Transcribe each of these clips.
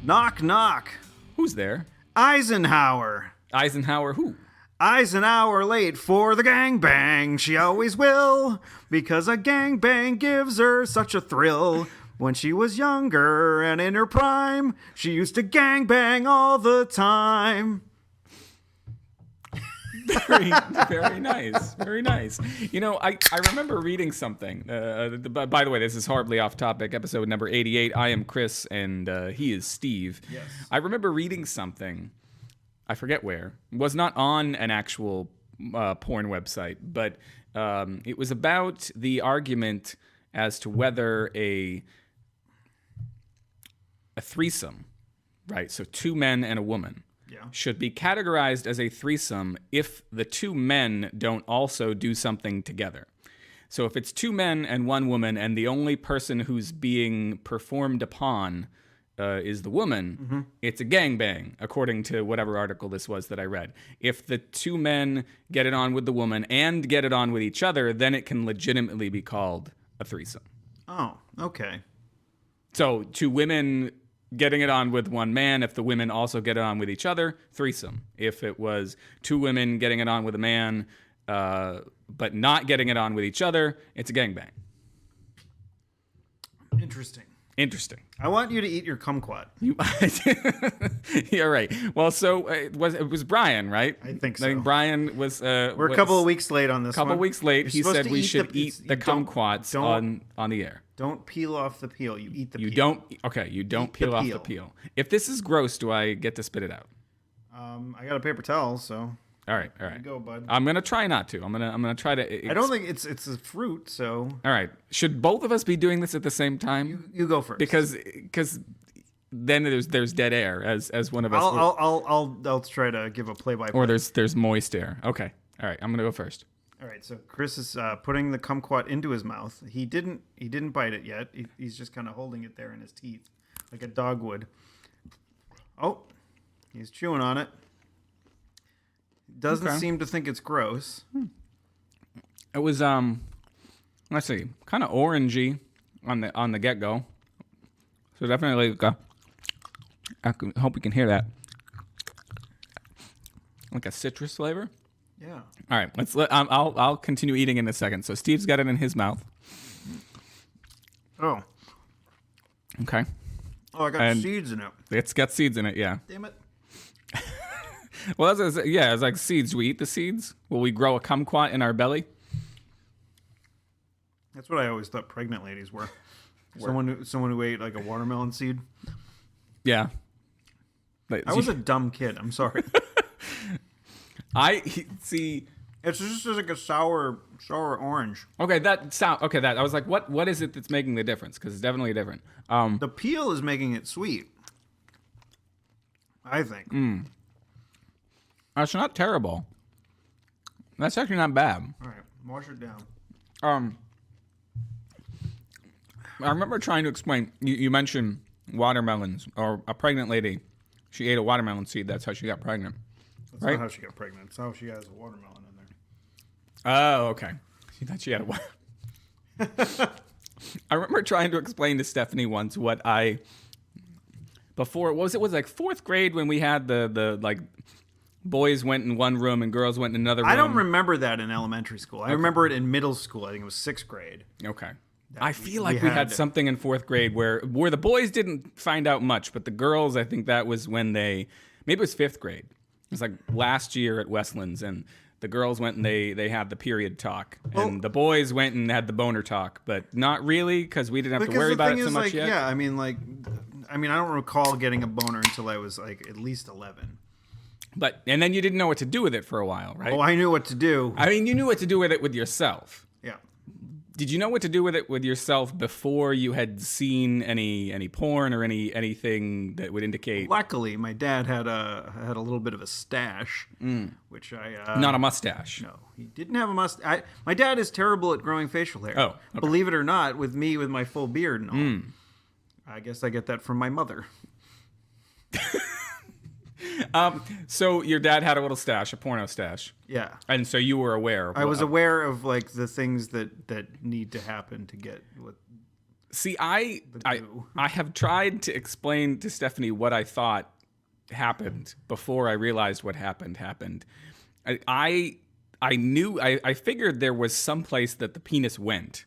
Knock, knock. Who's there? Eisenhower. Eisenhower who? Eisenhower late for the gangbang. She always will, because a gangbang gives her such a thrill. When she was younger and in her prime, she used to gangbang all the time. Very, very nice. Very nice. You know, I remember reading something. By the way, this is horribly off topic. Episode number 88. I am Chris, and he is Steve. Yes. I remember reading something. I forget where. It was not on an actual porn website, but it was about the argument as to whether a threesome, right? So 2 men and a woman. Yeah. Should be categorized as a threesome if the 2 men don't also do something together. So if it's 2 men and 1 woman, and the only person who's being performed upon is the woman, it's a gangbang, according to whatever article this was that I read. If the 2 men get it on with the woman and get it on with each other, then it can legitimately be called a threesome. Oh, okay. So 2 women getting it on with 1 man, if the women also get it on with each other, threesome. If it was 2 women getting it on with a man, but not getting it on with each other, it's a gangbang. Interesting. I want you to eat your kumquat. Yeah, right. Well, so it was Brian, right? I think so. I think Brian was. We're a couple of weeks late on this one. A couple of weeks late. You're He supposed said to we should eat the kumquats on the air. Don't peel off the peel. You eat the peel. You don't. Okay, you don't peel off the peel. If this is gross, do I get to spit it out? I got a paper towel, so. All right. There you go, bud. I'm gonna try not to. I'm gonna try to. I don't think it's a fruit, so. All right. Should both of us be doing this at the same time? You go first. Because then there's dead air as one of us. I'll try to give a play-by-play. Or there's moist air. Okay. All right. I'm gonna go first. All right. So Chris is putting the kumquat into his mouth. He didn't bite it yet. He's just kind of holding it there in his teeth, like a dog would. Oh, he's chewing on it. Doesn't seem to think it's gross. It was let's see, kind of orangey on the get go. So definitely, I hope you can hear that, like a citrus flavor. Yeah. All right, I'll continue eating in a second. So Steve's got it in his mouth. Oh. Okay. Oh, I got seeds in it. It's got seeds in it. Yeah. Damn it. Well, it's like seeds. We eat the seeds. Will we grow a kumquat in our belly? That's what I always thought pregnant ladies were. Someone who ate like a watermelon seed. Yeah. I was a dumb kid. I'm sorry. I see. It's just like a sour orange. Okay, that I was like, what is it that's making the difference? Because it's definitely different. The peel is making it sweet, I think. That's not terrible. That's actually not bad. All right, wash it down. I remember trying to explain. You mentioned watermelons, or a pregnant lady. She ate a watermelon seed. That's how she got pregnant. That's right? not how she got pregnant. It's how she has a watermelon in there. Oh, okay. She thought she had a watermelon. I remember trying to explain to Stephanie once what before, what was it like 4th grade when we had the like boys went in one room and girls went in another room. I don't remember that in elementary school. I remember it in middle school. I think it was 6th grade. Okay. I feel like we had something in 4th grade where the boys didn't find out much, but the girls, I think that was when maybe it was 5th grade. It was like last year at Westlands, and the girls went and they had the period talk, and the boys went and had the boner talk, but not really because we didn't have to worry about it so much yet. Yeah, I mean, I don't recall getting a boner until I was like at least 11. And then you didn't know what to do with it for a while, right? Oh, I knew what to do. I mean, you knew what to do with it with yourself. Yeah. Did you know what to do with it with yourself before you had seen any porn or anything that would indicate? Luckily, my dad had a little bit of a stash, which I not a mustache. No, he didn't have a mustache. My dad is terrible at growing facial hair. Oh, okay. Believe it or not, with my full beard and all. I guess I get that from my mother. So your dad had a little stash, a porno stash. Yeah. And so you were aware. I was aware of like the things that need to happen to get what. See, I goo. have tried to explain to Stephanie what I thought happened before I realized what happened. I figured there was some place that the penis went,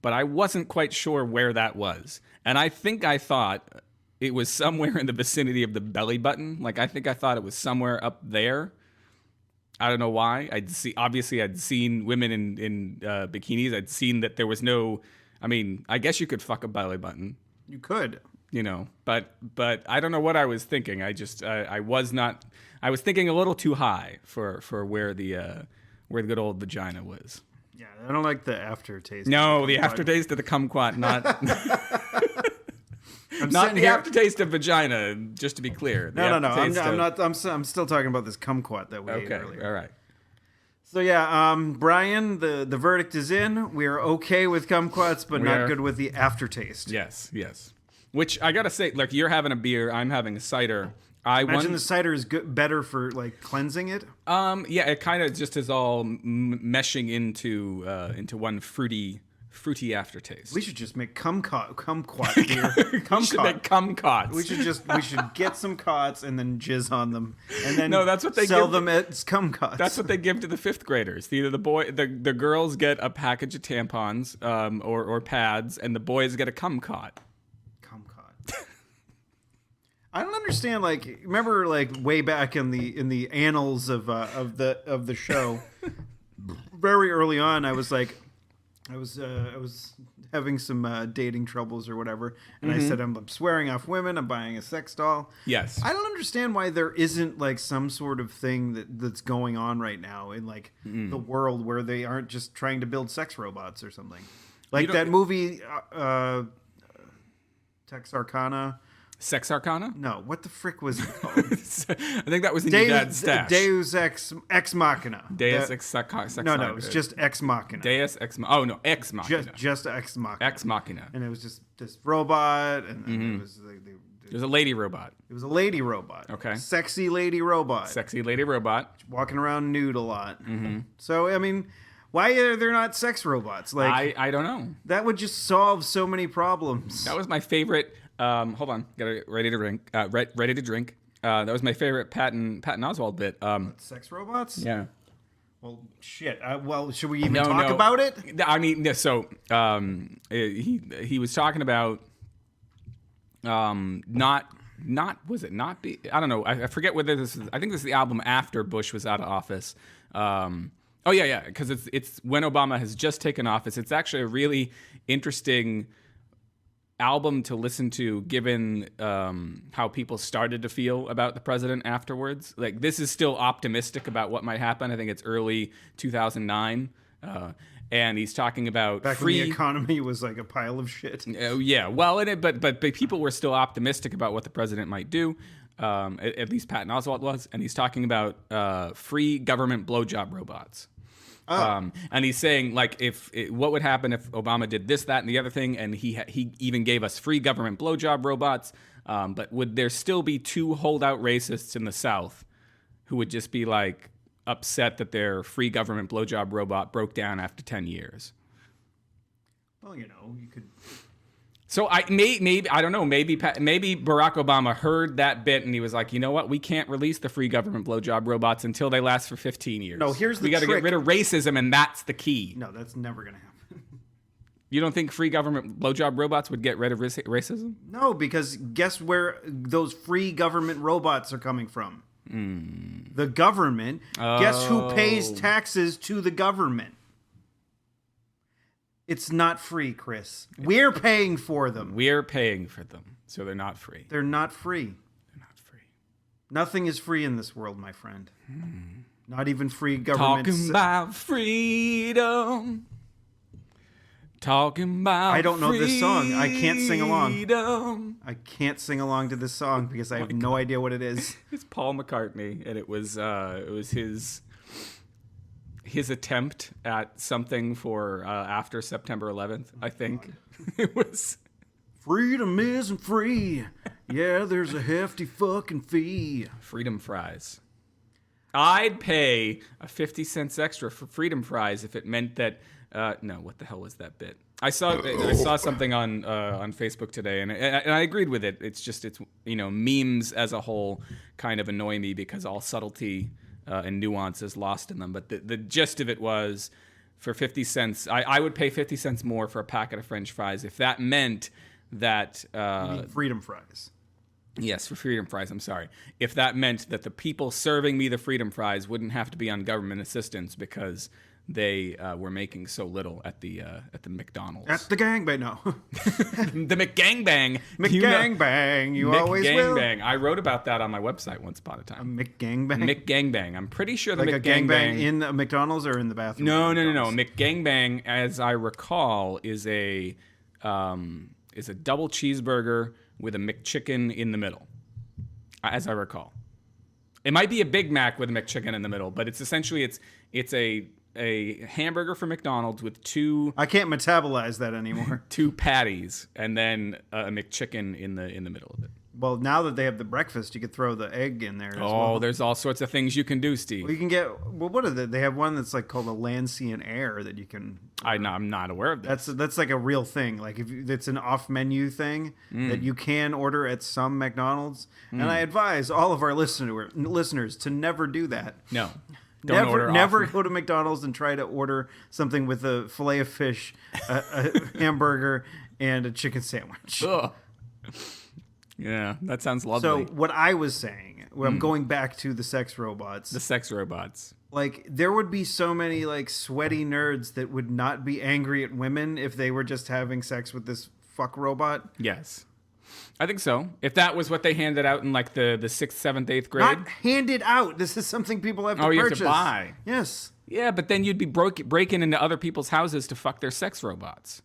but I wasn't quite sure where that was. And I think I thought it was somewhere in the vicinity of the belly button. Like, I think I thought it was somewhere up there. I don't know why. I'd seen women in bikinis. I'd seen that there was no. I mean, I guess you could fuck a belly button. You could. But I don't know what I was thinking. I was thinking a little too high for where the good old vagina was. Yeah, I don't like the aftertaste. No, the aftertaste of the kumquat, not not the aftertaste of vagina. Just to be clear. No. I'm still talking about this kumquat that we ate earlier. All right. So yeah, Brian, the verdict is in. We are okay with kumquats, but not good with the aftertaste. Yes. Which I gotta say, like, you're having a beer, I'm having a cider. Imagine the cider is better for like cleansing it. Yeah, it kind of just is all meshing into one fruity aftertaste. We should just make kumquat beer. We should make kumquats. We should get some cots and then jizz on them, and then that's what they sell them as kumquats. That's what they give to the fifth graders. Either the girls get a package of tampons or pads, and the boys get a kumquat. I don't understand. Like, remember, like way back in the annals of the show, very early on, I was having some dating troubles or whatever, and I said I'm swearing off women. I'm buying a sex doll. Yes. I don't understand why there isn't like some sort of thing that's going on right now in like the world where they aren't just trying to build sex robots or something. Like that movie, Texarkana. Sex Arcana? No, what the frick was it called? I think that was in your dad's stash. Deus Ex Machina. Deus Ex Machina. No, it's just Ex Machina. Deus Ex Machina. Oh, no, Ex Machina. Just Ex Machina. Ex Machina. And it was just this robot, and it was it was a lady robot. It was a lady robot. Okay. Sexy lady robot. Sexy lady robot. Walking around nude a lot. Mm-hmm. So, I mean, why are there not sex robots? Like, I don't know. That would just solve so many problems. That was my favorite. Hold on, got it ready to drink. Ready to drink. That was my favorite Patton Oswalt bit. Sex robots? Yeah. Well, shit. Should we even talk about it? I mean, so he was talking about not be. I don't know. I forget whether this is. I think this is the album after Bush was out of office. Oh yeah, because it's when Obama has just taken office. It's actually a really interesting album to listen to, given how people started to feel about the president afterwards. Like, this is still optimistic about what might happen. I think it's early 2009, and he's talking about back when the economy was like a pile of shit. Yeah, well, but people were still optimistic about what the president might do. At least Patton Oswalt was, and he's talking about free government blowjob robots. Oh. And he's saying, like, what would happen if Obama did this, that, and the other thing, and he even gave us free government blowjob robots, but would there still be two holdout racists in the South who would just be, like, upset that their free government blowjob robot broke down after 10 years? Well, you could... So I don't know, maybe Barack Obama heard that bit and he was like, you know what, we can't release the free government blowjob robots until they last for 15 years. No, here's the trick. We got to get rid of racism, and that's the key. No, that's never going to happen. You don't think free government blowjob robots would get rid of racism? No, because guess where those free government robots are coming from? The government. Oh. Guess who pays taxes to the government? It's not free, Chris. We're paying for them. We're paying for them, so they're not free. They're not free. They're not free. Nothing is free in this world, my friend. Not even free government. Talking about freedom. Talking about I don't know freedom. This song. I can't sing along. I can't sing along to this song because I have no idea what it is. It's Paul McCartney, and it was his attempt at something for after September 11th, I think. It was... Freedom isn't free. Yeah, there's a hefty fucking fee. Freedom fries. I'd pay a 50 cents extra for freedom fries if it meant that... no, what the hell was that bit? I saw something on Facebook today, and I agreed with it. It's memes as a whole kind of annoy me because all subtlety and nuance is lost in them. But the gist of it was, for 50 cents, I would pay 50 cents more for a packet of French fries if that meant that You mean freedom fries. Yes, for freedom fries. I'm sorry. If that meant that the people serving me the freedom fries wouldn't have to be on government assistance because they were making so little at the McDonald's. At the gangbang, no. The McGangbang. McGangbang, you always will. McGangbang. I wrote about that on my website once upon a time. McGangbang? McGangbang. I'm pretty sure the Like McGangbang. a gangbang in a McDonald's or in the bathroom? No. McGangbang, as I recall, is a double cheeseburger with a McChicken in the middle, as I recall. It might be a Big Mac with a McChicken in the middle, but it's essentially it's a hamburger from McDonald's with two. I can't metabolize that anymore. Two patties and then a McChicken in the middle of it. Well, now that they have the breakfast, you could throw the egg in there as well. Oh, there's all sorts of things you can do, Steve. Well, you can get, what are they? They have one that's like called a land, sea, and air that you can. I'm not aware of this. That's like a real thing. Like it's an off-menu thing that you can order at some McDonald's. And I advise all of our listeners to never do that. No. Never go to McDonald's and try to order something with a fillet of fish, a hamburger, and a chicken sandwich. Ugh. Yeah, that sounds lovely. So what I was saying, I'm going back to the sex robots. The sex robots. Like, there would be so many, like, sweaty nerds that would not be angry at women if they were just having sex with this fuck robot. Yes. I think so. If that was what they handed out in, like, the 6th, 7th, 8th grade. Not handed out. This is something people have to purchase. You have to buy. Yes. Yeah, but then you'd be breaking into other people's houses to fuck their sex robots.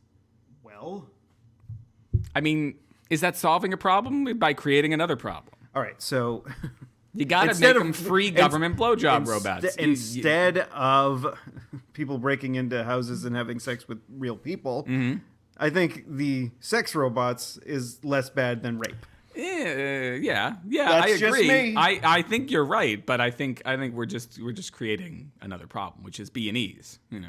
Well. I mean, is that solving a problem by creating another problem? All right, so... You gotta make them free government blowjob robots. Instead of people breaking into houses and having sex with real people, I think the sex robots is less bad than rape. Yeah, That's I agree. just me. I think you're right, but I think we're just creating another problem, which is B&Es. You know,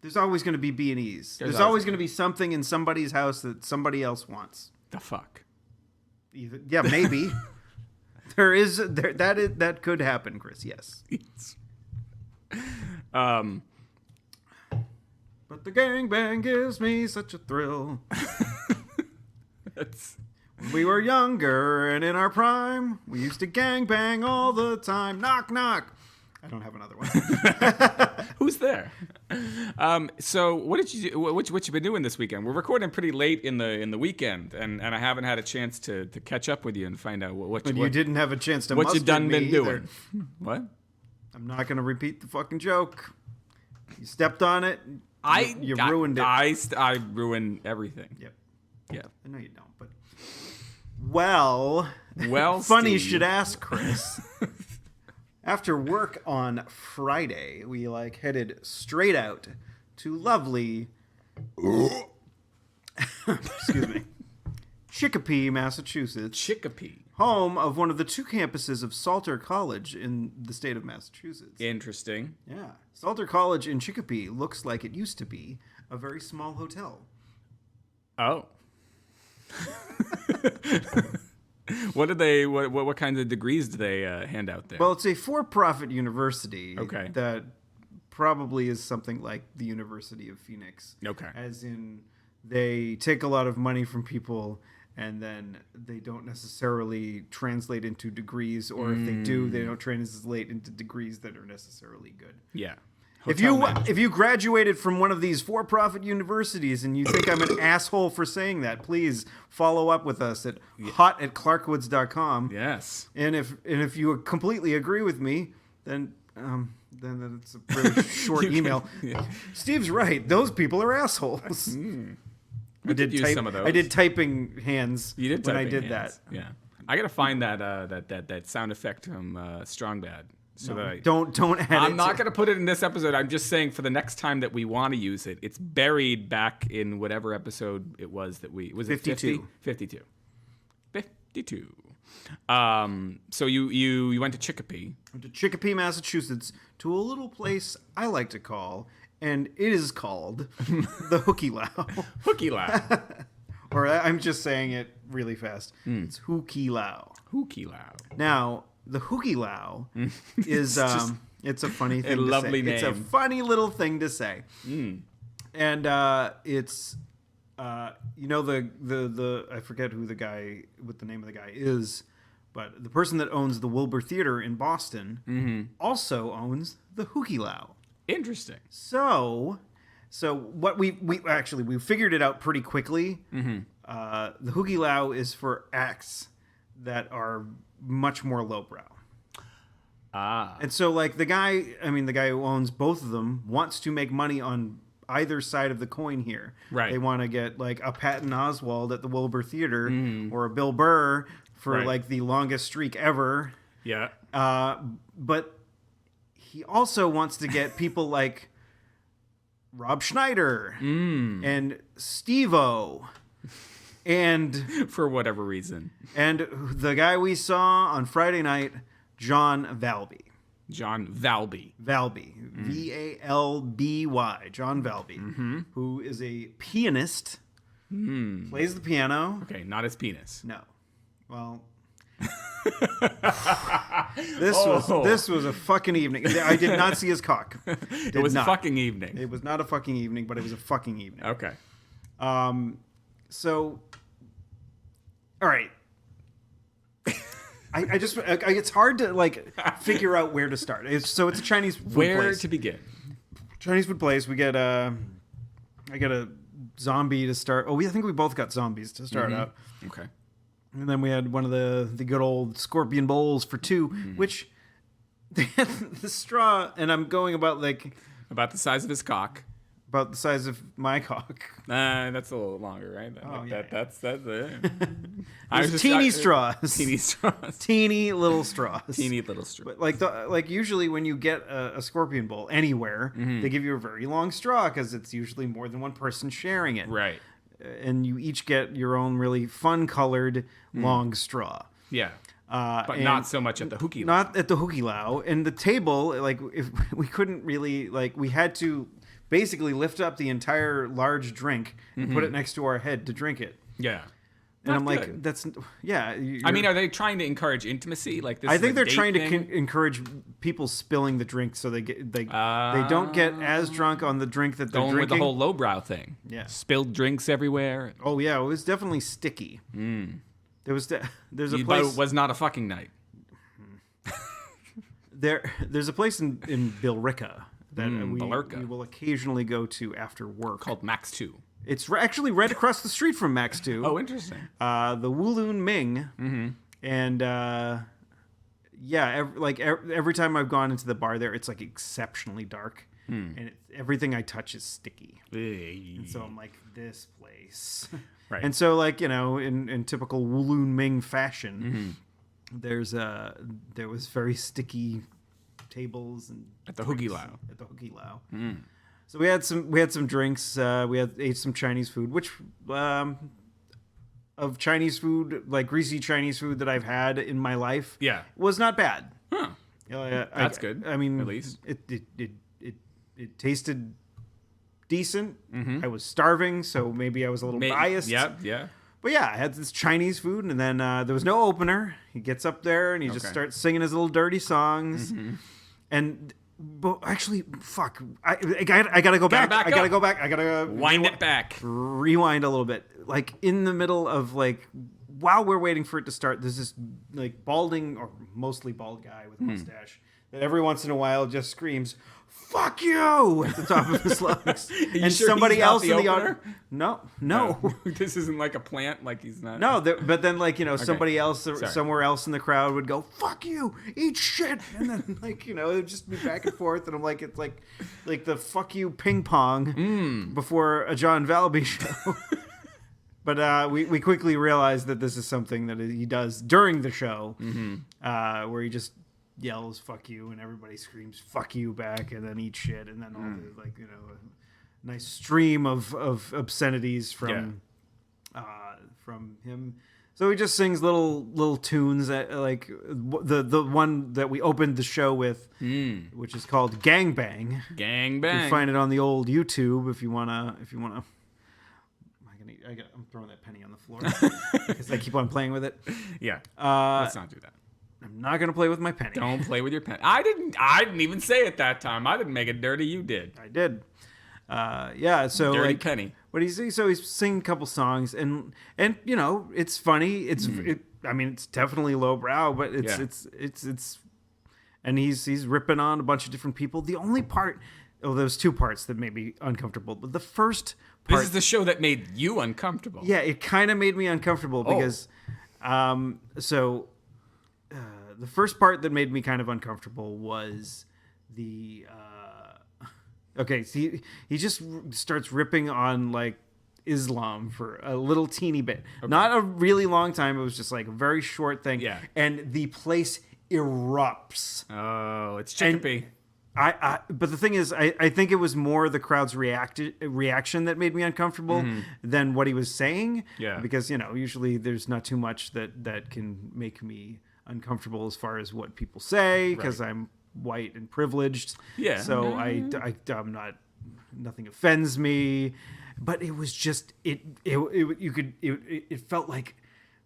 there's always going to be B&Es. There's always going to be something in somebody's house that somebody else wants. The fuck. Yeah, maybe. That could happen, Chris. Yes. But the gangbang gives me such a thrill. When we were younger and in our prime, we used to gangbang all the time. Knock, knock. I don't have another one. Who's there? So what did you do? What you been doing this weekend? We're recording pretty late in the weekend, and I haven't had a chance to catch up with you and find out what you didn't have a chance to. What you done been either. doing? What? I'm not going to repeat the fucking joke. You stepped on it. You ruined it. I ruined everything. Yep. Yeah. I know you don't, but well, funny you should ask, Chris. After work on Friday, we headed straight out to lovely excuse me, Chicopee, Massachusetts. Chicopee. Home of one of the two campuses of Salter College in the state of Massachusetts. Interesting. Yeah. Salter College in Chicopee looks like it used to be a very small hotel. Oh. What kinds of degrees do they hand out there? Well, it's a for-profit university. Okay. That probably is something like the University of Phoenix. Okay. As in, they take a lot of money from people, and then they don't necessarily translate into degrees, or if they do, they don't translate into degrees that are necessarily good. Yeah. If you graduated from one of these for-profit universities and you think I'm an asshole for saying that, please follow up with us at hot@clarkwoods.com. Yes. And if you completely agree with me, then it's a really short email. Yeah. Steve's right. Those people are assholes. I did use some of those. I did typing hands when I did that. Yeah. I gotta find that sound effect from Strong Bad. So that don't add I'm not going to put it in this episode. I'm just saying for the next time that we want to use it, it's buried back in whatever episode it was that was 52. 52. So you went to Chicopee. Went to Chicopee, Massachusetts, to a little place I like to call and it is called the Hu Ke Lau. Hu Ke Lau. Or I'm just saying it really fast. It's Hu Ke Lau. Hu Ke Lau. Now, the Hu Ke Lau is it's a funny thing to lovely say. name. It's a funny little thing to say. And it's the I forget who the guy what the name of the guy is, but the person that owns the Wilbur Theater in Boston also owns the Hu Ke Lau. Interesting. So what we figured it out pretty quickly. The Hu Ke Lau is for acts that are much more lowbrow. And so like the guy who owns both of them wants to make money on either side of the coin here. Right. They want to get like a Patton Oswalt at the Wilbur Theater or a Bill Burr for like the longest streak ever. Yeah. But he also wants to get people like Rob Schneider and Steve-O and for whatever reason. And the guy we saw on Friday night, John Valby. John Valby. Valby. Valby. John Valby. Who is a pianist. Plays the piano. Okay, not his penis. No. Well... This was a fucking evening. I did not see his cock. It was a fucking evening. It was not a fucking evening, but it was a fucking evening. Okay. So, all right. I just it's hard to like figure out where to start. It's a Chinese food place. Where to begin? Chinese food place. I get a zombie to start. I think we both got zombies to start out. Okay. And then we had one of the good old scorpion bowls for two, which they had the straw, and I'm going about the size of his cock. About the size of my cock. That's a little longer, right? That's it. Teeny straws. Teeny straws. Teeny little straws. Teeny little straws. But usually when you get a scorpion bowl anywhere, they give you a very long straw because it's usually more than one person sharing it. Right. And you each get your own really fun colored long straw. Yeah. But not so much at the Hu Ke Lau. Not at the Hu Ke Lau. And the table, if we couldn't really, we had to basically lift up the entire large drink and put it next to our head to drink it. Yeah. And I'm good. like, that's, yeah. I mean, are they trying to encourage intimacy? Like this? I think they're trying to to encourage people spilling the drink so they don't get as drunk on the drink that they're going drinking. with the whole lowbrow thing. Yeah. Spilled drinks everywhere. Oh yeah, it was definitely sticky. There's a But place. it was not a fucking night. There's a place in Billerica that Billerica. we will occasionally go to after work. Called Max 2. It's actually right across the street from Max 2. Oh, interesting. The Wulun Ming. And every time I've gone into the bar there, it's like exceptionally dark. And everything I touch is sticky. And so I'm like, this place. Right. And so in typical Wulun Ming fashion, there was very sticky tables and at the Hu Ke Lau. At the Hu Ke Lau. So we had some drinks. Ate some Chinese food, which of Chinese food, like greasy Chinese food that I've had in my life, was not bad. Huh. That's good. I mean, at least it tasted decent. I was starving, so maybe I was a little biased. Yeah. But yeah, I had this Chinese food, and then there was no opener. He gets up there and he just starts singing his little dirty songs, But actually, fuck, I gotta go back. I gotta go back. I gotta wind it back. Rewind a little bit. Like in the middle of while we're waiting for it to start, there's this balding or mostly bald guy with a mustache that every once in a while just screams, "Fuck you!" at the top of his lungs. And sure somebody else in the audience. No. This isn't like a plant. Like he's not. No, but then somebody else somewhere else in the crowd would go, "Fuck you, eat shit," and then it would just be back and forth, and I'm like, it's like the "fuck you" ping pong before a John Valby show. But we quickly realized that this is something that he does during the show, where he just yells "fuck you" and everybody screams "fuck you" back, and then eats shit, and then all the a nice stream of obscenities from from him. So he just sings little tunes that, like the one that we opened the show with, which is called "Gang Bang." Gang You bang. can find it on the old YouTube if you wanna. I'm throwing that penny on the floor because I keep on playing with it. Yeah. Let's not do that. I'm not gonna play with my penny. Don't play with your pen. I didn't even say it that time. I didn't make it dirty. You did. I did. Yeah. So Dirty like, penny. what he's singing a couple songs and it's funny. It's it's definitely lowbrow, but it's and he's ripping on a bunch of different people. The only part, there's two parts that made me uncomfortable. But the first part, This is the show that made you uncomfortable. yeah, it kind of made me uncomfortable because, the first part that made me kind of uncomfortable was the, okay, so he just starts ripping on like Islam for a little teeny bit, not a really long time. It was just like a very short thing. Yeah. And the place erupts. Oh, it's Chicopee. But the thing is, I think it was more the crowd's reaction that made me uncomfortable than what he was saying. Yeah. Because, usually there's not too much that can make me uncomfortable as far as what people say, because I'm white and privileged. Yeah. So I'm not, nothing offends me. But it was just, it felt like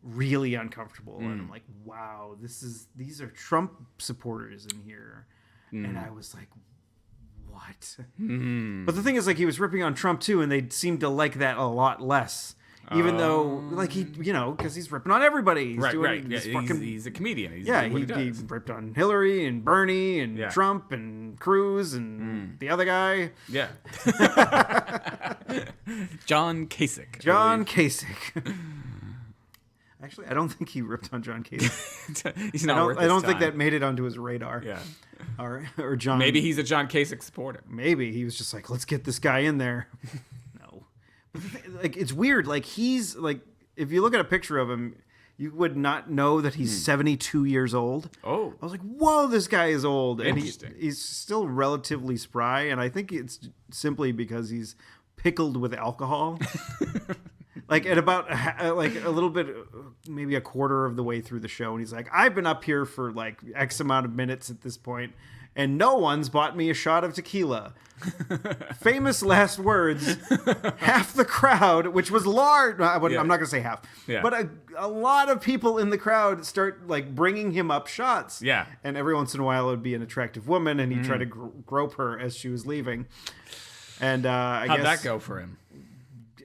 really uncomfortable. And I'm like, wow, these are Trump supporters in here. And I was like, what? But the thing is, like, he was ripping on Trump too, and they seemed to like that a lot less. Even though, like, he, because he's ripping on everybody. He's Right. this Yeah, fucking, he's a comedian. He's yeah, doing what he he does. ripped on Hillary and Bernie and Trump and Cruz and the other guy. Yeah. John Kasich. John Kasich. Actually, I don't think he ripped on John Kasich. He's not worth his I don't think time. that made it onto his radar. Yeah. Or John. Maybe he's a John Kasich supporter. Maybe he was just like, let's get this guy in there. No, but like, it's weird. Like, he's like, if you look at a picture of him, you would not know that he's 72 years old. Oh. I was like, whoa, this guy is old. And Interesting. he's still relatively spry. And I think it's simply because he's pickled with alcohol. Like, at about like a little bit, maybe a quarter of the way through the show, and he's like, I've been up here for like X amount of minutes at this point, and no one's bought me a shot of tequila. Famous last words. Half the crowd, which was large, I'm not going to say half, but a lot of people in the crowd start like bringing him up shots. Yeah. And every once in a while it would be an attractive woman, and he'd try to grope her as she was leaving. And I How'd guess that go for him?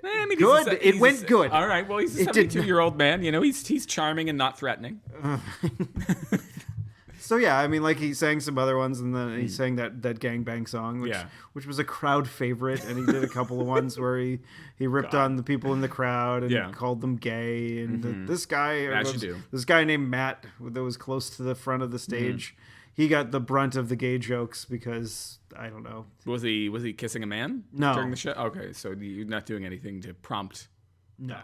I mean, good. It went good. All right. Well, he's a It did 72-year-old man. He's charming and not threatening. So yeah, I mean, like, he sang some other ones, and then he sang that gangbang song, which was a crowd favorite, and he did a couple of ones where he ripped on the people in the crowd and called them gay, and this guy named Matt that was close to the front of the stage, he got the brunt of the gay jokes because I don't know. Was he kissing a man during the show? Okay, so you're not doing anything to prompt. No.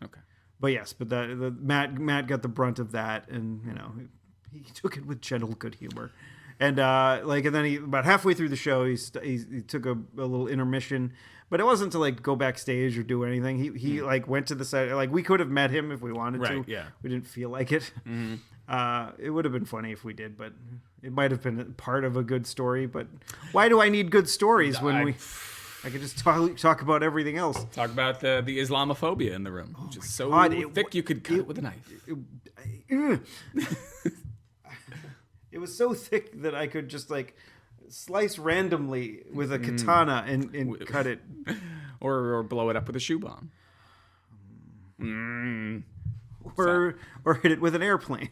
Okay. But yes, but the Matt got the brunt of that, and he took it with gentle good humor, and and then he about halfway through the show he took a little intermission, but it wasn't to like go backstage or do anything. He like went to the side, like we could have met him if we wanted to. Yeah. We didn't feel like it. It would have been funny if we did, but it might have been part of a good story. But why do I need good stories when I could just talk about everything else? Talk about the Islamophobia in the room, which is so thick you could cut it with a knife. It was so thick that I could just like slice randomly with a katana and cut it, or blow it up with a shoe bomb, or hit it with an airplane.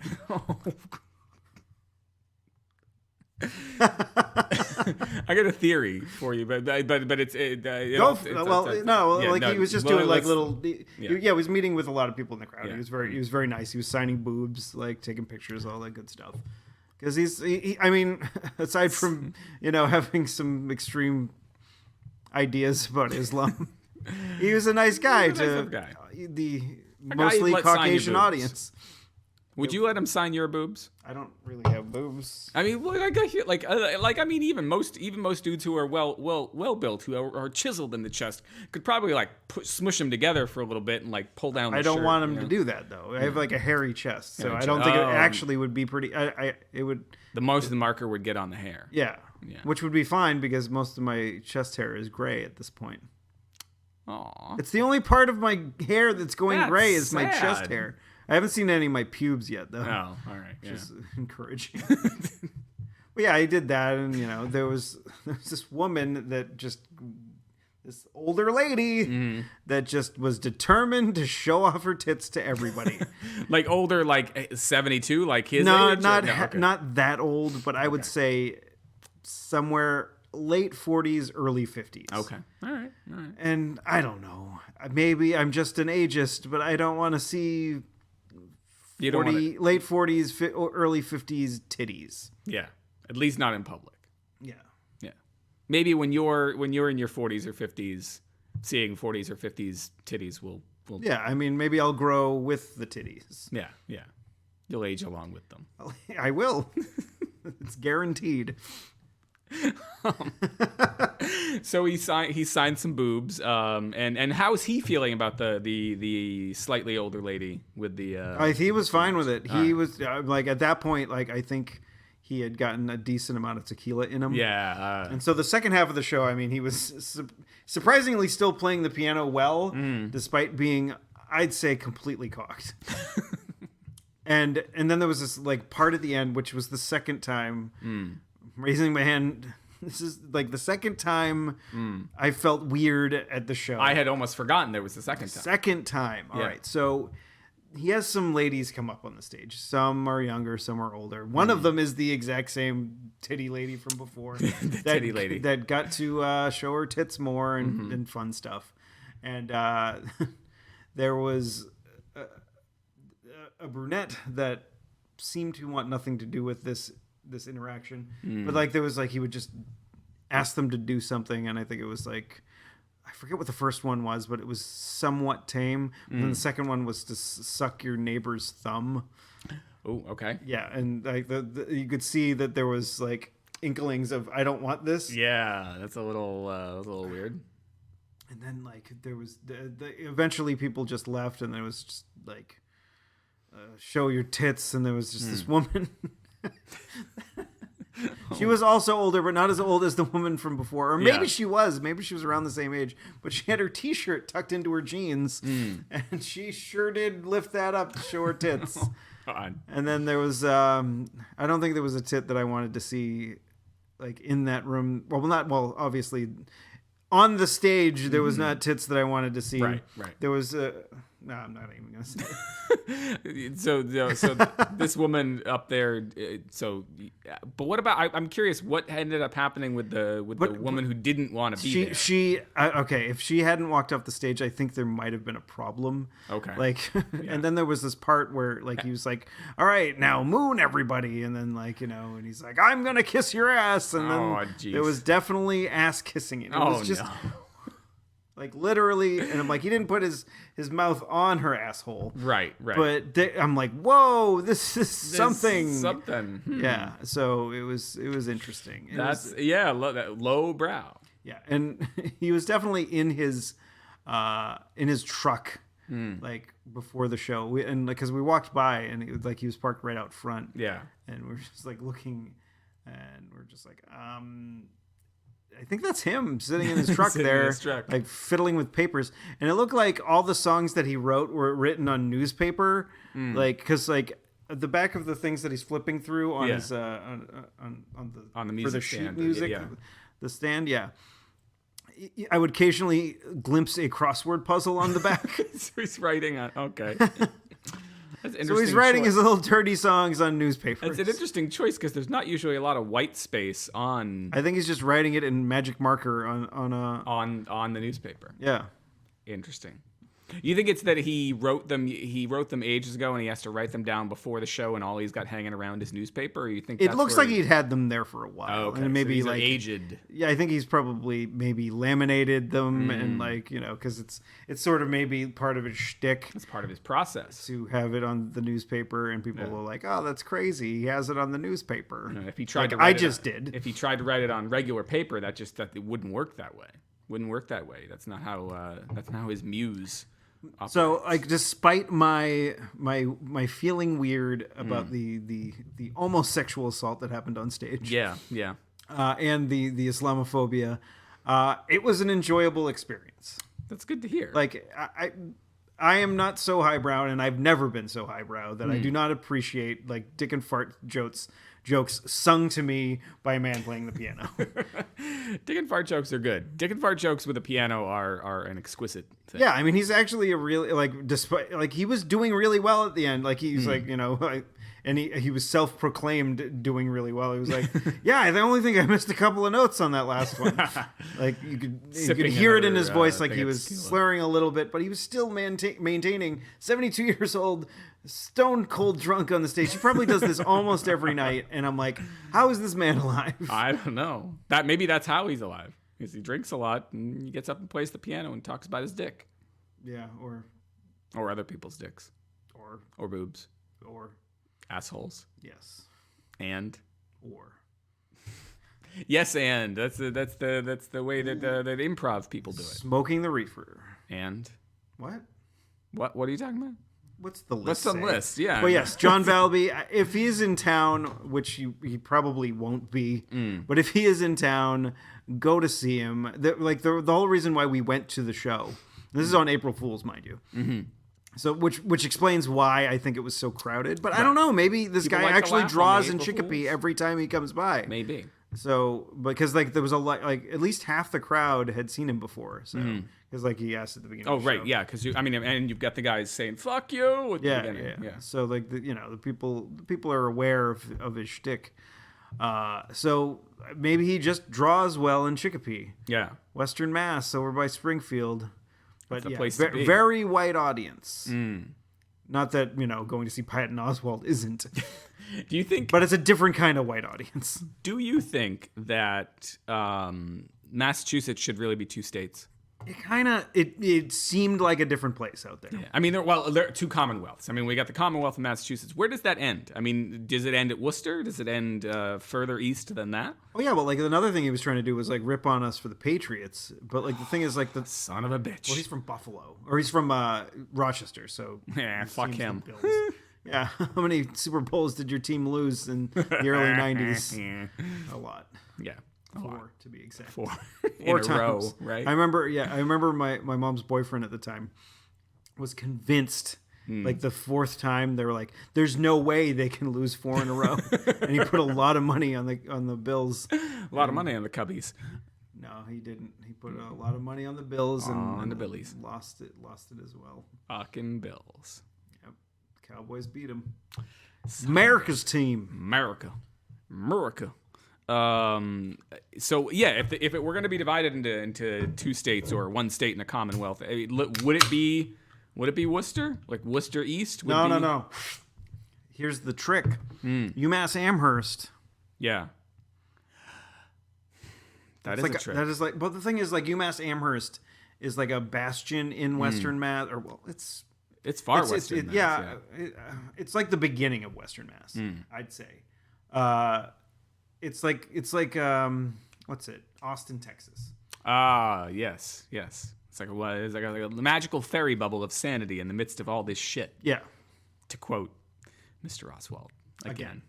I got a theory for you, but it's he was just doing like little. He was meeting with a lot of people in the crowd. Yeah. He was very nice. He was signing boobs, like taking pictures, all that good stuff. Because I mean, aside from having some extreme ideas about Islam, he was a nice guy to the mostly Caucasian audience. Would you let him sign your boobs? I don't really have boobs. I mean, I mean, even most dudes who are well built, who are chiseled in the chest, could probably like smush them together for a little bit and like pull down. I don't want him to do that though. I have like a hairy chest, so I don't think it actually would be pretty. It would. The most of the marker would get on the hair. Yeah, which would be fine because most of my chest hair is gray at this point. Aw. It's the only part of my hair that's going gray is my sad. chest hair. I haven't seen any of my pubes yet, though. Oh, all right. Which is encouraging. But yeah, I did that, and there was this woman that this older lady that just was determined to show off her tits to everybody. Like older, like 72, like his No, age? not that old, but I would say somewhere late 40s, early 50s. Okay. All right. And I don't know. Maybe I'm just an ageist, but I don't want to see You don't want late 40s, early 50s titties. Yeah. At least not in public. Yeah. Yeah. Maybe when you're in your 40s or 50s, seeing 40s or 50s titties will Yeah, I mean, maybe I'll grow with the titties. Yeah. You'll age along with them. I will. It's guaranteed. So he signed some boobs. And how is he feeling about the slightly older lady with the? He was fine with it. He was like at that point, like I think he had gotten a decent amount of tequila in him. Yeah. And so the second half of the show, I mean, he was surprisingly still playing the piano well, despite being, I'd say, completely cocked. and then there was this like part at the end, which was the second time. Raising my hand. This is like the second time I felt weird at the show. I had almost forgotten there was the second time. Second time. All right. So he has some ladies come up on the stage. Some are younger, some are older. One of them is the exact same titty lady from before. Titty lady. That got to show her tits more and fun stuff. And there was a brunette that seemed to want nothing to do with this interaction, but like there was like he would just ask them to do something, and I think it was like I forget what the first one was, but it was somewhat tame. And then the second one was to suck your neighbor's thumb. Oh, okay. Yeah, and like you could see that there was like inklings of I don't want this. Yeah, that's a little weird. And then like there was eventually people just left, and there was just like show your tits, and there was just this woman. She was also older, but not as old as the woman from before. Or maybe she was. Maybe she was around the same age. But she had her T-shirt tucked into her jeans, and she sure did lift that up to show her tits. God. And then there was, I don't think there was a tit that I wanted to see, like in that room. Well, obviously, on the stage there was not tits that I wanted to see. Right. There was no, I'm not even gonna say it. So this woman up there. But what about? I'm curious. What ended up happening with the woman who didn't want to be there? Okay. If she hadn't walked off the stage, I think there might have been a problem. Okay. Like, and then there was this part where like he was like, "All right, now moon everybody," and then like and he's like, "I'm gonna kiss your ass," and then there was definitely ass kissing. It was just. No. Like literally, and I'm like, he didn't put his mouth on her asshole. Right. But I'm like, whoa, this is something. Something. Yeah. So it was interesting. Low brow. Yeah, and he was definitely in his truck, like before the show, and because we walked by, and he was parked right out front. Yeah. And we're just like looking, and we're just like, I think that's him sitting in his truck there, like fiddling with papers. And it looked like all the songs that he wrote were written on newspaper, like because like the back of the things that he's flipping through on his on the music for the stand, sheet music, the stand. Yeah, I would occasionally glimpse a crossword puzzle on the back. So he's writing on. Okay. So he's writing his little dirty songs on newspapers. It's an interesting choice because there's not usually a lot of white space on. I think he's just writing it in magic marker on the newspaper. Yeah. Interesting. You think it's that he wrote them ages ago and he has to write them down before the show and all he's got hanging around his newspaper? Or you think It looks like he'd had them there for a while. Oh, okay. And maybe so like aged. Yeah, I think he's probably maybe laminated them and like, because it's sort of maybe part of his shtick. It's part of his process. To have it on the newspaper, and people were like, "Oh, that's crazy! He has it on the newspaper." If he tried to write If he tried to write it on regular paper, that it wouldn't work that way. Wouldn't work that way. That's not how his muse operates. So, like, despite my feeling weird about the almost sexual assault that happened on stage, and the Islamophobia, it was an enjoyable experience. That's good to hear. Like, I am not so highbrow, and I've never been so highbrow that I do not appreciate like dick and fart jokes sung to me by a man playing the piano. Dick and fart jokes are good. Dick and fart jokes with a piano are an exquisite thing. Yeah, I mean, he's actually a really despite he was doing really well at the end. Like he's and he was self-proclaimed doing really well. He was like, yeah, I only think I missed a couple of notes on that last one. Like you could hear it in his voice, like he was slurring a little bit, but he was still maintaining 72 years old, stone cold drunk on the stage. He probably does this almost every night, and I'm like, how is this man alive? I don't know. Maybe that's how he's alive. Because he drinks a lot and he gets up and plays the piano and talks about his dick. Yeah, or other people's dicks. Or boobs. Or assholes. Yes. And or yes, and that's the way that improv people do it. Smoking the reefer. And what are you talking about? What's the list? What's the list? Yeah. But yes, John Valby, if he's in town, which he probably won't be, but if he is in town, go to see him. The whole reason why we went to the show. This is on April Fool's, mind you. Mm-hmm. So which explains why I think it was so crowded. But I don't know. Maybe this guy actually draws in Chicopee every time he comes by. Maybe. So because there was a lot, at least half the crowd had seen him before. So because he asked at the beginning. Oh of the right, show. Yeah. Because and you've got the guys saying "fuck you" at the beginning. Yeah. So the people are aware of his shtick. So maybe he just draws well in Chicopee. Yeah. Western Mass over by Springfield. But that's a place to be. Very white audience. Not that, going to see Patton Oswalt isn't. Do you think... But it's a different kind of white audience. Do you think that Massachusetts should really be 2 states? It seemed like a different place out there. Yeah. I mean, there are 2 commonwealths. I mean, we got the Commonwealth of Massachusetts. Where does that end? I mean, does it end at Worcester? Does it end further east than that? Oh yeah, well, another thing he was trying to do was rip on us for the Patriots. But the thing is, the son of a bitch. Well, he's from Buffalo, or he's from Rochester, so yeah, fuck him. Yeah, how many Super Bowls did your team lose in the early '90s? A lot. Yeah. 4 to be exact. 4 4 in times. a row, right? I remember my mom's boyfriend at the time was convinced the 4th time they were like, there's no way they can lose 4 in a row. And he put a lot of money on the Bills. A lot of money on the Cubbies. No, he didn't. He put a lot of money on the Bills and the Billies. Lost it as well. Fucking Bills. Yep. Cowboys beat him. America's team. America. So yeah, if it were going to be divided into 2 states or 1 state in a Commonwealth, would it be Worcester? Like Worcester East? No. Here's the trick. UMass Amherst. Yeah. That is a trick. That is but the thing is, UMass Amherst is a bastion in Western Mass, or it's far Western Mass. It's like the beginning of Western Mass, I'd say. It's like what's it? Austin, Texas. Ah, yes. It's like a magical fairy bubble of sanity in the midst of all this shit. Yeah. To quote Mr. Oswald again.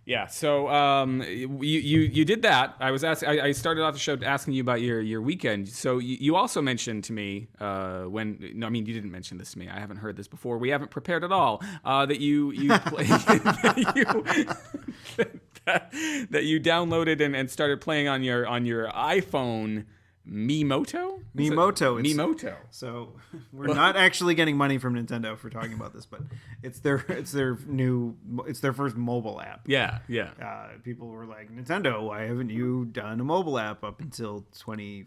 Yeah. So you did that. I started off the show asking you about your weekend. So you also mentioned to me you didn't mention this to me. I haven't heard this before. We haven't prepared at all. That you played that you downloaded and started playing on your iPhone. Miimoto? Miimoto. So we're not actually getting money from Nintendo for talking about this, but it's their first mobile app. Yeah. People were like, Nintendo, why haven't you done a mobile app up until 2016?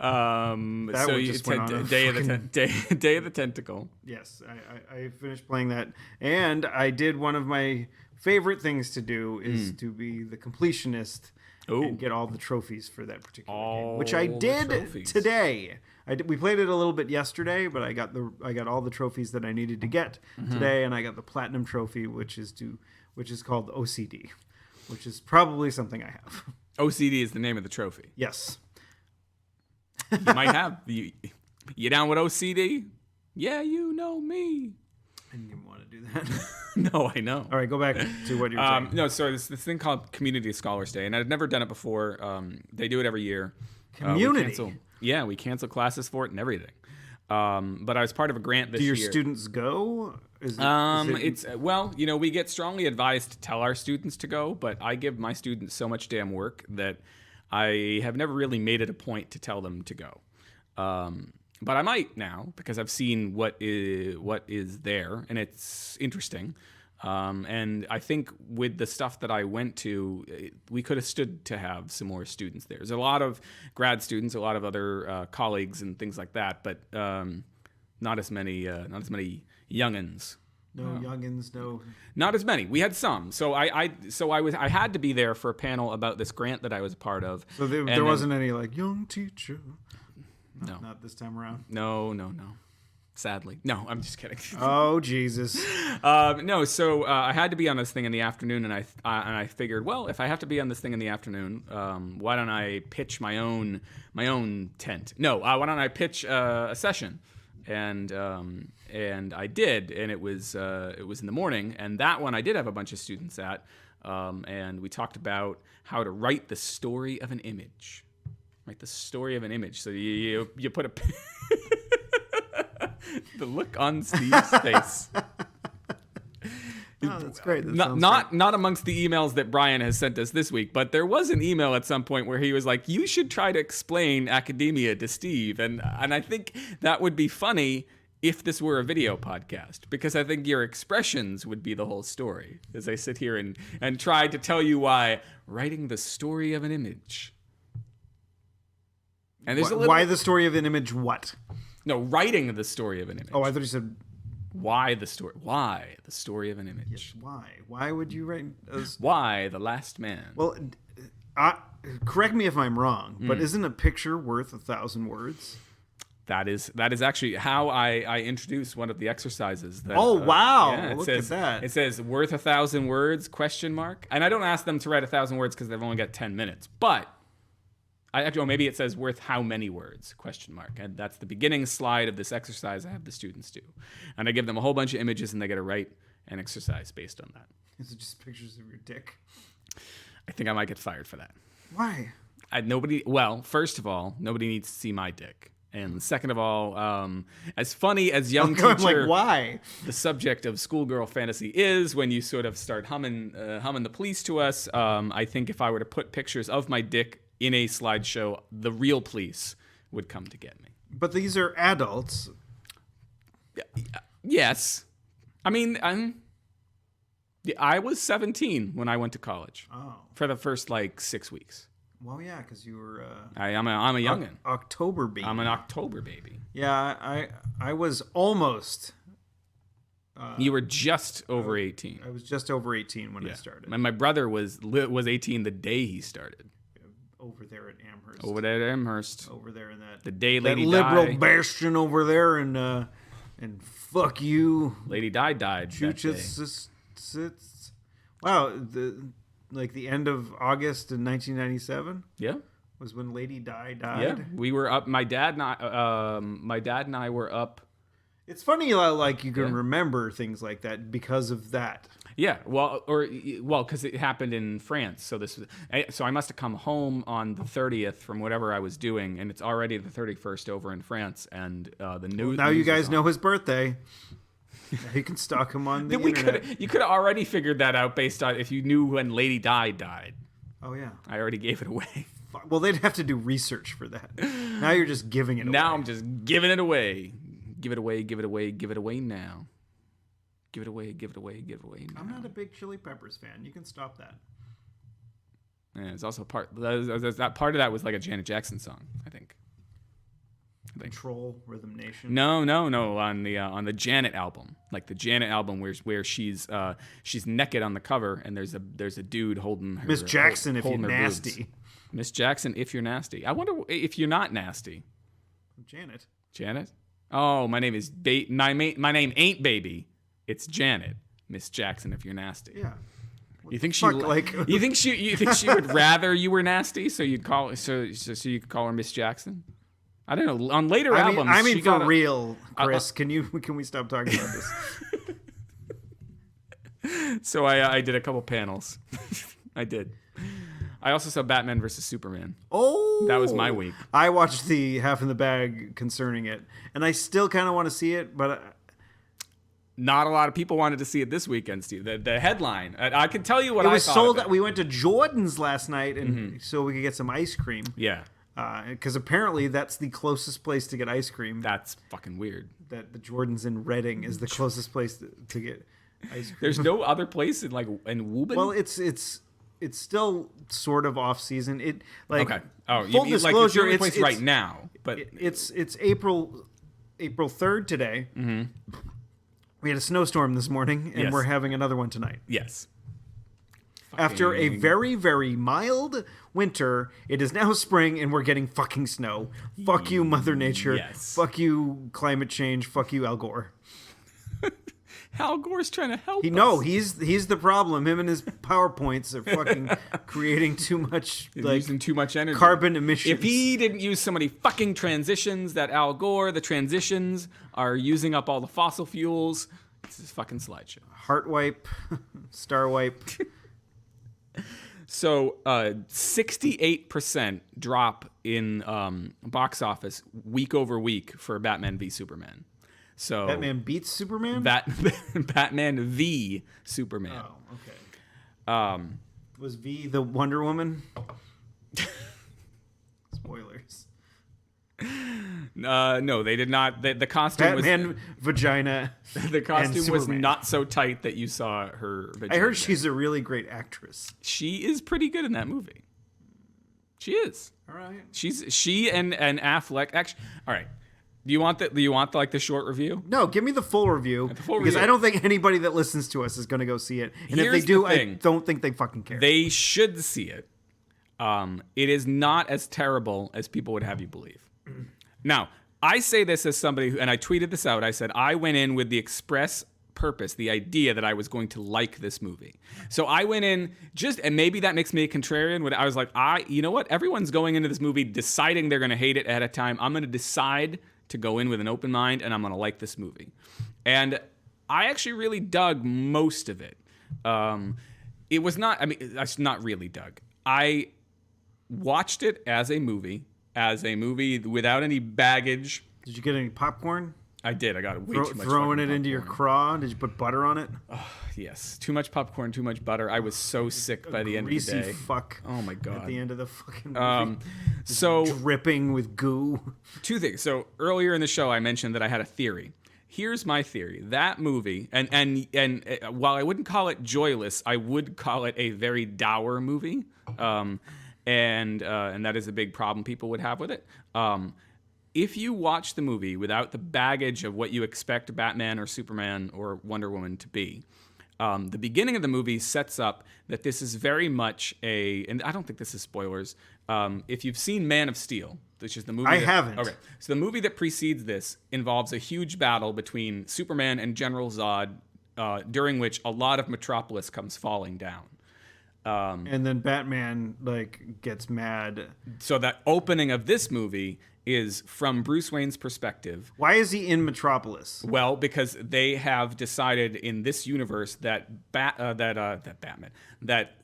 So you just went on a Day of the Tentacle. Yes, I finished playing that, and I did one of my favorite things to do is to be the completionist and get all the trophies for that particular game, which I did today. We played it a little bit yesterday, but I got all the trophies that I needed to get today, and I got the platinum trophy, which is called OCD, which is probably something I have. OCD is the name of the trophy. Yes. You might have. You down with OCD? Yeah, you know me. I didn't even want to do that. No, I know. All right, go back to what you're saying. No, so this thing called Community Scholars Day, and I'd never done it before. They do it every year. Community? We cancel classes for it and everything. But I was part of a grant this year. Do your students go? We get strongly advised to tell our students to go, but I give my students so much damn work that I have never really made it a point to tell them to go. But I might now because I've seen what is there, and it's interesting. And I think with the stuff that I went to, we could have stood to have some more students there. There's a lot of grad students, a lot of other colleagues and things like that, but not as many youngins. No youngins, no. Not as many. We had some. So I had to be there for a panel about this grant that I was a part of. So there wasn't any like young teacher. No, not this time around. No. Sadly, no. I'm just kidding. Oh Jesus. No. So I had to be on this thing in the afternoon, and I figured, well, if I have to be on this thing in the afternoon, why don't I pitch my own tent? No. Why don't I pitch a session? And I did, and it was in the morning, and that one I did have a bunch of students at, and we talked about how to write the story of an image. Write the story of an image. So you put a the look on Steve's face. Oh, that's great. Not amongst the emails that Brian has sent us this week, but there was an email at some point where he was like, "You should try to explain academia to Steve," and I think that would be funny if this were a video podcast, because I think your expressions would be the whole story as I sit here and try to tell you why writing the story of an image. And there's why the story of an image? What? No, writing the story of an image. Oh, I thought you said. Why the story of an image? Yes, why? Why would you write? Why The Last Man? Well, correct me if I'm wrong, but isn't a picture worth 1,000 words? That is actually how I introduce one of the exercises. That, wow! Yeah, Look at that. It says worth 1,000 words ? And I don't ask them to write 1,000 words because they've only got 10 minutes, but. Maybe it says worth how many words ? And that's the beginning slide of this exercise I have the students do. And I give them a whole bunch of images and they got to write an exercise based on that. Is it just pictures of your dick? I think I might get fired for that. Why? First of all, nobody needs to see my dick. And second of all, as funny as young teacher, why? The subject of schoolgirl fantasy is, when you sort of start humming the police to us, I think if I were to put pictures of my dick in a slideshow, the real police would come to get me. But these are adults. Yes. I mean, I was 17 when I went to college. Oh. For the first 6 weeks. Well, yeah, because you were. I'm a youngin. October baby. I'm an October baby. Yeah, I was almost. You were just over 18. I was just over 18 when I started. And my brother was 18 the day he started. Over there at Amherst. Over there at Amherst. Over there in that. The day Lady Di. That liberal bastion over there, and fuck you. Lady Di died that day. Wow, the end of August in 1997. Yeah. Was when Lady Di died. Yeah, we were up. My dad and I were up. It's funny, you can remember things like that because of that. Yeah, because it happened in France. So I must have come home on the 30th from whatever I was doing, and it's already the 31st over in France. And the news. Now you guys know his birthday. You can stalk him on the internet. You could have already figured that out based on if you knew when Lady Di died. Oh yeah, I already gave it away. Well, they'd have to do research for that. Now you're just giving it away. Now I'm just giving it away. Give it away, give it away, give it away now. Give it away, give it away, give it away now. I'm not a big Chili Peppers fan. You can stop that. Yeah, it's also that part of that was like a Janet Jackson song. Control, Rhythm Nation. No. On the Janet album, like the Janet album, where she's naked on the cover, and there's a dude holding her. Miss Jackson, if you're holding her nasty. boobs. Miss Jackson, if you're nasty. I wonder if you're not nasty. Janet. Janet. Oh, my name is my name ain't Baby. It's Janet. Miss Jackson, if you're nasty. Yeah. You think she like? You think she would rather you were nasty, so you could call her Miss Jackson? I don't know. On later albums, I mean, she for got real, Chris. Can we stop talking about this? So I did a couple panels. I did. I also saw Batman versus Superman. Oh, that was my week. I watched the Half in the Bag concerning it, and I still kind of want to see it, but not a lot of people wanted to see it this weekend, Steve. The headline. I can tell you what it I was thought sold. of it. We went to Jordan's last night, and so we could get some ice cream. Yeah. Because apparently that's the closest place to get ice cream. That's fucking weird. That the Jordan's in Reading is the closest place to get ice cream. There's no other place in Woburn? Well, it's still sort of off season. It like okay. Oh, full you mean disclosure, like it's the only it's place right now, but it's April 3rd today. Mm-hmm. We had a snowstorm this morning, and Yes. we're having another one tonight. yes. After a very, very mild winter, it is now spring, and we're getting fucking snow. Fuck you, Mother Nature. Yes. Fuck you, climate change. Fuck you, Al Gore. Al Gore's trying to help us. No, he's the problem. Him and his PowerPoints are fucking creating too much, using too much energy. carbon emissions. If he didn't use so many fucking transitions that Al Gore, the transitions are using up all the fossil fuels. It's his fucking slideshow. Heart wipe, star wipe. So, 68% drop in box office week over week for Batman v Superman. So Batman beats Superman? Batman v Superman. Oh, okay. Was V the Wonder Woman? Spoilers. No, they did not. The costume Batman vagina. The costume was Superman. not so tight that you saw her vagina. I heard she's a really great actress. She is pretty good in that movie. She is. All right. She and Affleck. Actually, all right. Do you want the short review? No, give me the full review. full because review. I don't think anybody that listens to us is going to go see it. And if Here's they do, the I thing. don't think they fucking care. They should see it. It is not as terrible as people would have you believe. Now, I say this as somebody who, and I tweeted this out. I said I went in with the express purpose, the idea that I was going to like this movie. So I went in and maybe that makes me a contrarian. When I was like, you know what? Everyone's going into this movie deciding they're going to hate it ahead of time. I'm going to decide to go in with an open mind, and I'm going to like this movie. And I actually really dug most of it. It was not. I mean, that's not really dug. I watched it as a movie without any baggage. Did you get any popcorn? I did. I got way too much. Throwing it fucking into your popcorn. craw? Did you put butter on it? Yes, too much popcorn, too much butter. I was so sick by the end of the Greasy day. fuck. Oh my god! At the end of the fucking movie. So Dripping with goo. two things. So earlier in the show, I mentioned that I had a theory. Here's my theory. That movie, and while I wouldn't call it joyless, I would call it a very dour movie. And that is a big problem people would have with it. If you watch the movie without the baggage of what you expect Batman or Superman or Wonder Woman to be, the beginning of the movie sets up that this is very much and I don't think this is spoilers. If you've seen Man of Steel, which is the movie I haven't. Okay, so the movie that precedes this involves a huge battle between Superman and General Zod, during which a lot of Metropolis comes falling down. And then Batman gets mad. So that opening of this movie is from Bruce Wayne's perspective. Why is he in Metropolis? Well, because they have decided in this universe that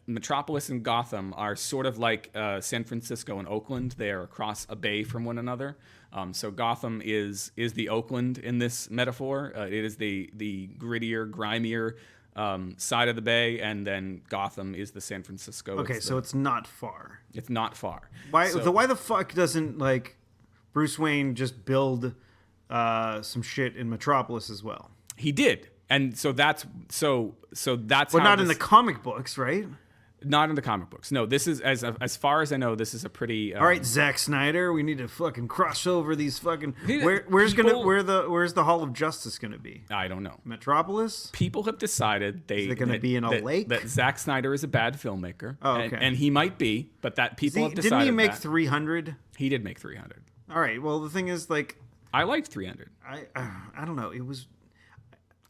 Metropolis and Gotham are sort of like San Francisco and Oakland. They are across a bay from one another. So Gotham is the Oakland in this metaphor. It is the grittier, grimier side of the bay, and then Gotham is the San Francisco. Okay, so it's not far. It's not far. Why So- the fuck doesn't Bruce Wayne just build some shit in Metropolis as well? He did, and so that's But how not in this- the comic books, right? Not in the comic books. No, this is as far as I know, this is a pretty. All right, Zack Snyder, we need to fucking cross over these fucking. Where's the Hall of Justice gonna be? I don't know. Metropolis. People have decided Is it gonna be in a lake? That Zack Snyder is a bad filmmaker. Oh, okay. And he might be, but that people have decided. Didn't he make that. 300? He did make 300. All right. Well, the thing is, like, I liked 300. I don't know. It was.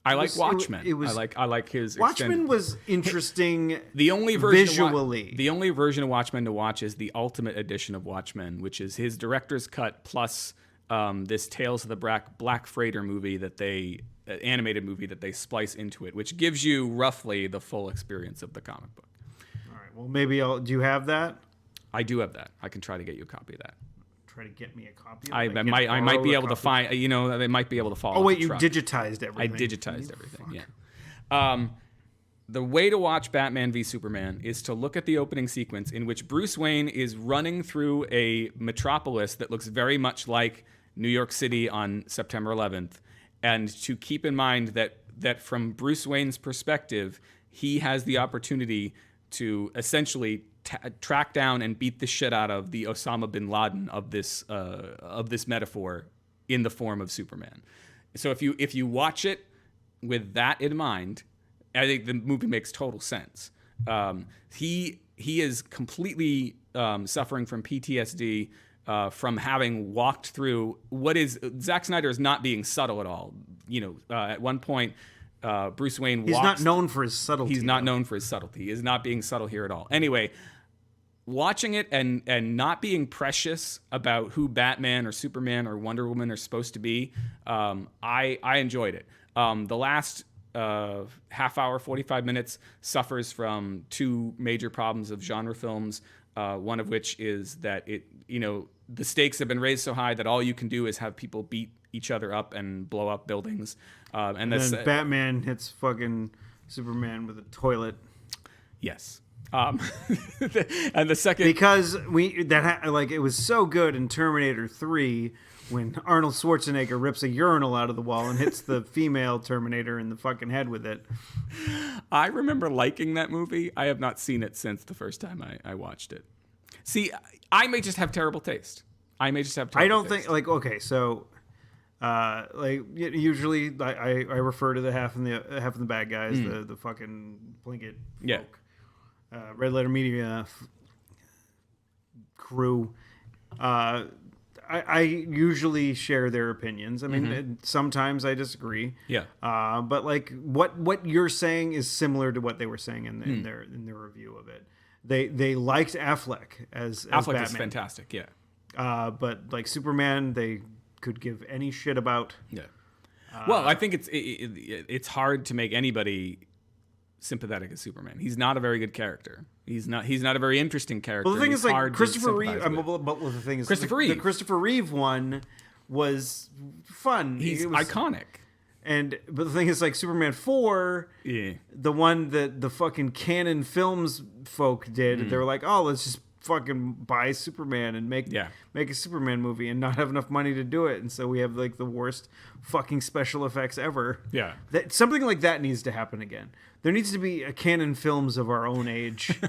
I like Watchmen. It was. I like his. Watchmen was interesting. The only version visually. The only version of Watchmen to watch is the Ultimate Edition of Watchmen, which is his director's cut plus this Tales of the Black Freighter movie that they animated movie that they splice into it, which gives you roughly the full experience of the comic book. All right. Well, maybe do you have that? I do have that. I can try to get you a copy of that. Try to get me a copy. I might be able to find. You know, they might be able to follow. Oh wait, you digitized everything. I digitized everything. Yeah. The way to watch Batman v Superman is to look at the opening sequence in which Bruce Wayne is running through a metropolis that looks very much like New York City on September 11th, and to keep in mind that from Bruce Wayne's perspective, he has the opportunity to essentially track down and beat the shit out of the Osama bin Laden of this metaphor in the form of Superman. So if you watch it with that in mind, I think the movie makes total sense. He is completely suffering from PTSD from having walked through what is Zack Snyder is not being subtle at all. You know, at one point. Bruce Wayne. He's not known for his subtlety. He's not known for his subtlety. He is not being subtle here at all. Anyway, watching it and not being precious about who Batman or Superman or Wonder Woman are supposed to be, I enjoyed it. The last half hour, 45 minutes suffers from two major problems of genre films. One of which is that the stakes have been raised so high that all you can do is have people beat each other up and blow up buildings. And then Batman hits fucking Superman with a toilet. Yes. And the second, because it was so good in Terminator 3 when Arnold Schwarzenegger rips a urinal out of the wall and hits the female Terminator in the fucking head with it. I remember liking that movie. I have not seen it since the first time I watched it. See, I may just have terrible taste. I don't think okay, so usually I refer to the half and the bad guys, the fucking blanket folk. Red Letter Media crew. I usually share their opinions. I mean, sometimes I disagree. Yeah. But what you're saying is similar to what they were saying in their review of it. They liked Affleck as Affleck Batman. is fantastic. Yeah. But like Superman, they could give any shit about. Yeah. Well, I think it's hard to make anybody sympathetic as Superman. He's not a very good character. He's not a very interesting character. Well, the thing is, like Christopher Reeve. The thing is, Christopher Reeve. The Christopher Reeve one was fun. He's iconic. But the thing is, like Superman 4, the one that the fucking Canon Films folk did, they were like, oh, let's just fucking buy Superman and make a Superman movie and not have enough money to do it, and so we have like the worst fucking special effects ever. Yeah, something like that needs to happen again. There needs to be a Canon Films of our own age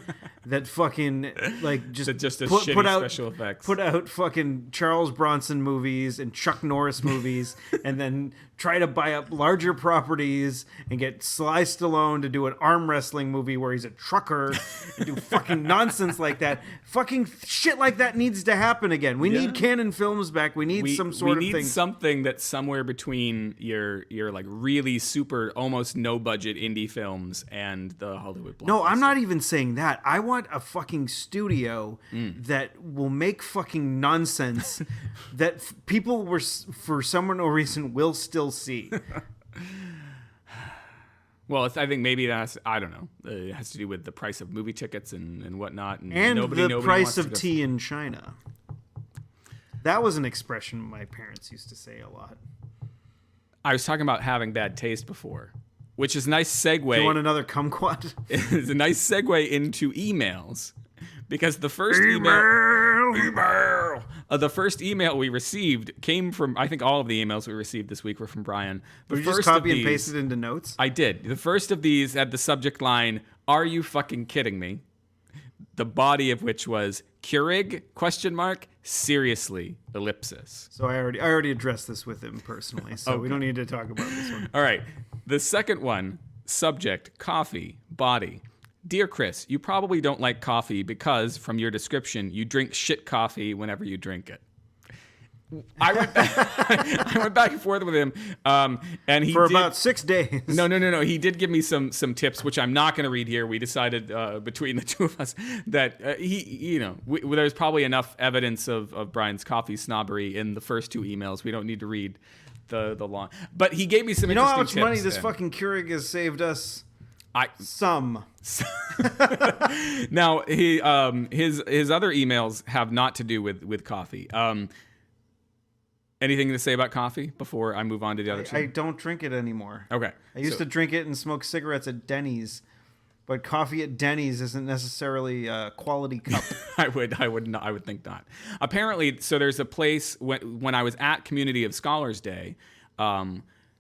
that fucking like just put out special effects. Put out fucking Charles Bronson movies and Chuck Norris movies, and then try to buy up larger properties and get Sly Stallone to do an arm wrestling movie where he's a trucker and do fucking nonsense like that. Fucking shit like that needs to happen again. We need Canon Films back. We need some sort of thing. We need something that's somewhere between your like really super almost no budget indie films and the Hollywood blockbuster. No, I'm not even saying that. I want a fucking studio that will make fucking nonsense that people were for some or reason will still see. Well, I think maybe that's, I don't know. It has to do with the price of movie tickets and whatnot. And the price of tea in China. That was an expression my parents used to say a lot. I was talking about having bad taste before, which is a nice segue. You want another kumquat? It's a nice segue into emails. Because the first the first email we received came from, I think all of the emails we received this week were from Brian. Did you just copy and paste it into notes? I did. The first of these had the subject line, "Are you fucking kidding me?" the body of which was Keurig, ? Seriously, ellipsis. So I already addressed this with him personally, so we don't need to talk about this one. All right. The second one, subject, coffee, body. Dear Chris, you probably don't like coffee because, from your description, you drink shit coffee whenever you drink it. I went back and forth with him, and he about 6 days. No. He did give me some tips, which I'm not going to read here. We decided between the two of us that there's probably enough evidence of Brian's coffee snobbery in the first two emails. We don't need to read the long. But he gave me some. You know how much tips, money this fucking Keurig has saved us? Some. Now his other emails have not to do with coffee. Anything to say about coffee before I move on to the other two? I don't drink it anymore. Okay. I used to drink it and smoke cigarettes at Denny's, but coffee at Denny's isn't necessarily a quality cup. I would think not. Apparently, so there's a place when I was at Community of Scholars Day,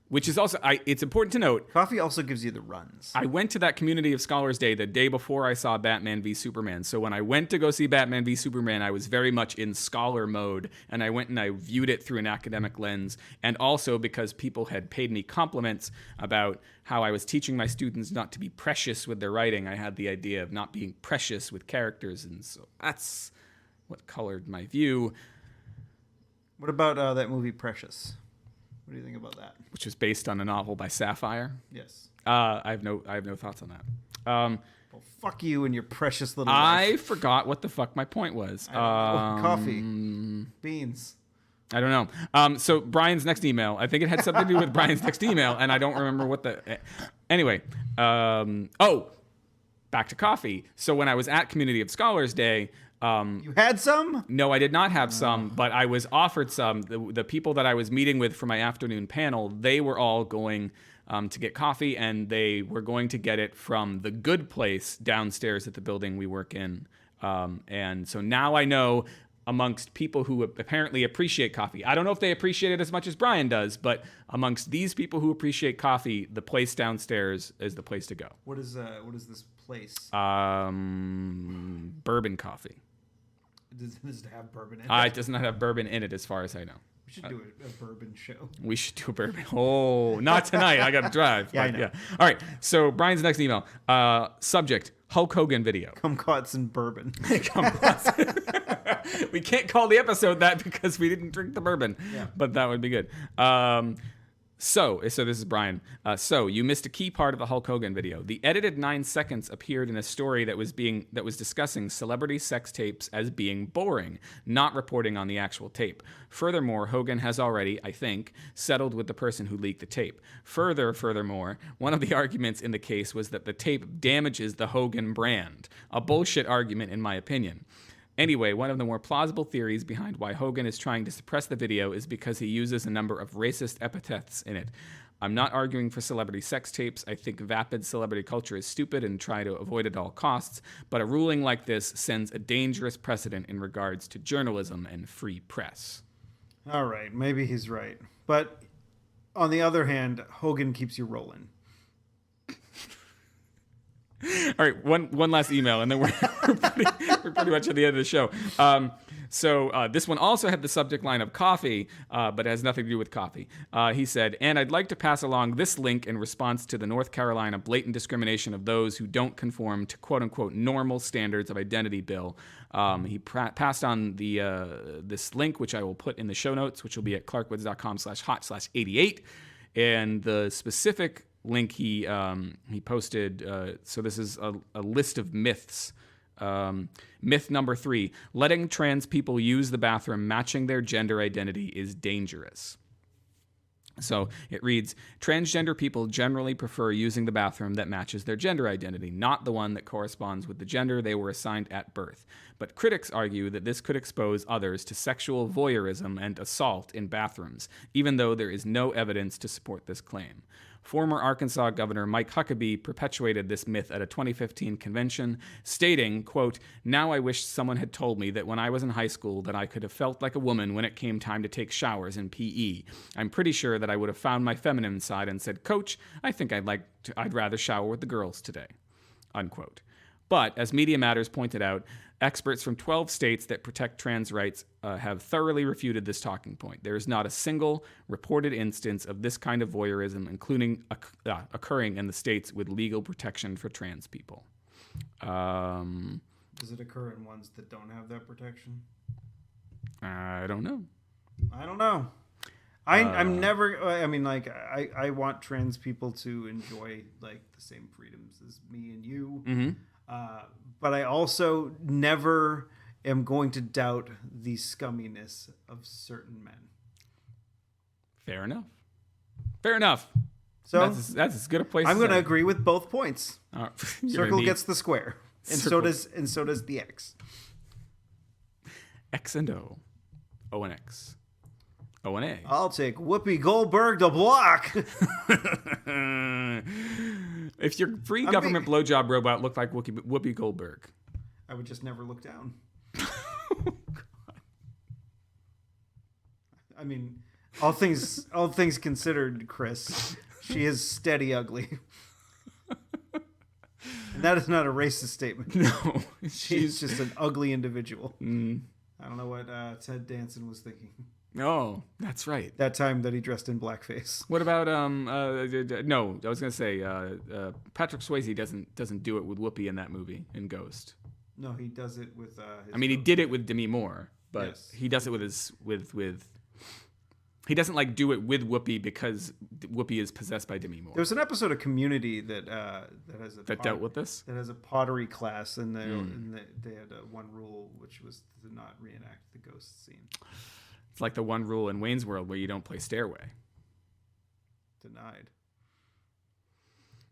which is also, it's important to note. Coffee also gives you the runs. I went to that Community of Scholars Day the day before I saw Batman v Superman. So when I went to go see Batman v Superman, I was very much in scholar mode, and I went and I viewed it through an academic lens, and also because people had paid me compliments about how I was teaching my students not to be precious with their writing. I had the idea of not being precious with characters, and so that's what colored my view. What about that movie Precious? What do you think about that? Which is based on a novel by Sapphire. Yes. I have no thoughts on that. Well, fuck you and your precious little I life. forgot what the fuck my point was. Coffee. Beans. I don't know. So Brian's next email, I think it had something to do with Brian's next email, and I don't remember what the... Anyway. Back to coffee. So when I was at Community of Scholars Day... you had some? No, I did not have some, but I was offered some. The people that I was meeting with for my afternoon panel, they were all going to get coffee, and they were going to get it from the good place downstairs at the building we work in. And so now I know amongst people who apparently appreciate coffee. I don't know if they appreciate it as much as Brian does, but amongst these people who appreciate coffee, the place downstairs is the place to go. What is this place? Bourbon coffee. Does it have bourbon in it? It does not have bourbon in it, as far as I know. We should do a bourbon show. We should do a bourbon. Oh, not tonight. I got to drive. Yeah, I know. Yeah. All right. So Brian's next email. Subject: Hulk Hogan video. Kumquats and bourbon. Kumquats. We can't call the episode that because we didn't drink the bourbon. Yeah. But that would be good. So this is Brian. So you missed a key part of the Hulk Hogan video. The edited 9 seconds appeared in a story that was discussing celebrity sex tapes as being boring, not reporting on the actual tape. Furthermore, Hogan has already, I think, settled with the person who leaked the tape. Furthermore, one of the arguments in the case was that the tape damages the Hogan brand. A bullshit argument, in my opinion. Anyway, one of the more plausible theories behind why Hogan is trying to suppress the video is because he uses a number of racist epithets in it. I'm not arguing for celebrity sex tapes. I think vapid celebrity culture is stupid and try to avoid it at all costs, but a ruling like this sends a dangerous precedent in regards to journalism and free press. All right, maybe he's right. But on the other hand, Hogan keeps you rolling. All right, one last email, and then we're pretty much at the end of the show. So this one also had the subject line of coffee, but it has nothing to do with coffee. He said, and I'd like to pass along this link in response to the North Carolina blatant discrimination of those who don't conform to quote-unquote normal standards of identity bill. He passed on this link, which I will put in the show notes, which will be at clarkwoods.com/hot/88. And the specific link he posted, so this is a list of myths. Myth number 3, letting trans people use the bathroom matching their gender identity is dangerous. So it reads, transgender people generally prefer using the bathroom that matches their gender identity, not the one that corresponds with the gender they were assigned at birth. But critics argue that this could expose others to sexual voyeurism and assault in bathrooms, even though there is no evidence to support this claim. Former Arkansas Governor Mike Huckabee perpetuated this myth at a 2015 convention, stating, quote, now I wish someone had told me that when I was in high school that I could have felt like a woman when it came time to take showers in PE. I'm pretty sure that I would have found my feminine side and said, Coach, I think I'd rather shower with the girls today, unquote. But, as Media Matters pointed out, experts from 12 states that protect trans rights have thoroughly refuted this talking point. There is not a single reported instance of this kind of voyeurism, including occurring in the states with legal protection for trans people. Does it occur in ones that don't have that protection? I don't know. I'm never. I mean, like, I want trans people to enjoy like the same freedoms as me and you. Mm-hmm. But I also never am going to doubt the scumminess of certain men. Fair enough. So that's as good a place. I'm going to agree with both points. Circle gets the square, and Circle. so does the X. X and O, O and X, O and A. I'll take Whoopi Goldberg to block. If your free government blowjob robot looked like Whoopi Goldberg, I would just never look down. I mean, all things considered, Chris, she is steady ugly. And that is not a racist statement. No, she's just an ugly individual. I don't know what Ted Danson was thinking. Oh, that's right. That time that he dressed in blackface. What about no, I was gonna say Patrick Swayze doesn't do it with Whoopi in that movie in Ghost. No, he does it with. He did it with Demi Moore, but yes. He does it with. He doesn't like do it with Whoopi because Whoopi is possessed by Demi Moore. There's an episode of Community that has dealt with this. That has a pottery class, and they had one rule, which was to not reenact the ghost scene. It's like the one rule in Wayne's World where you don't play Stairway. Denied.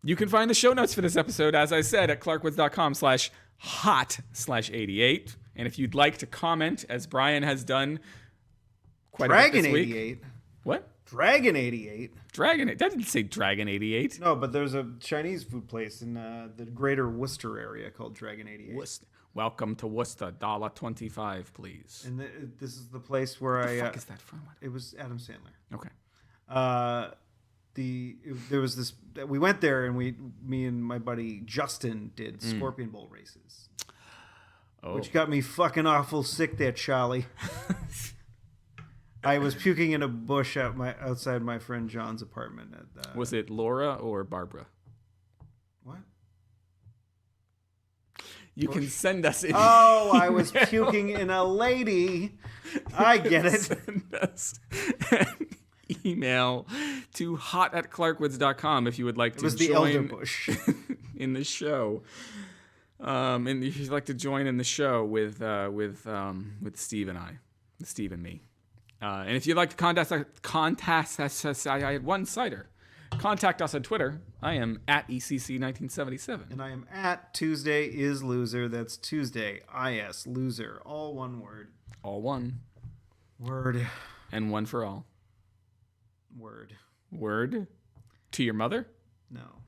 You can find the show notes for this episode, as I said, at clarkwoods.com/hot/88. And if you'd like to comment, as Brian has done quite a bit this week. Dragon 88. What? Dragon 88. Dragon? That didn't say Dragon 88. No, but there's a Chinese food place in the greater Worcester area called Dragon 88. Worcester. Welcome to Worcester. $1.25, please. And this is the place where What the fuck is that from? It was Adam Sandler. Okay. There was this. We went there, and me and my buddy Justin did Scorpion Bowl races, which got me fucking awful sick there, Charlie. I was puking in a bush outside my friend John's apartment. Was it Laura or Barbara? What? You can send us. Oh, I was puking in a lady. I get it. Send us an email to hot@clarkwoods.com if you would like to the elder bush in the show. And if you'd like to join in the show with Steve and I, Steve and me. And if you'd like to contact us, I had one cider. Contact us on Twitter. I am at ECC1977. And I am at Tuesday is Loser. That's Tuesday, IS, Loser. All one word. All one. Word. And one for all. Word. Word? To your mother? No.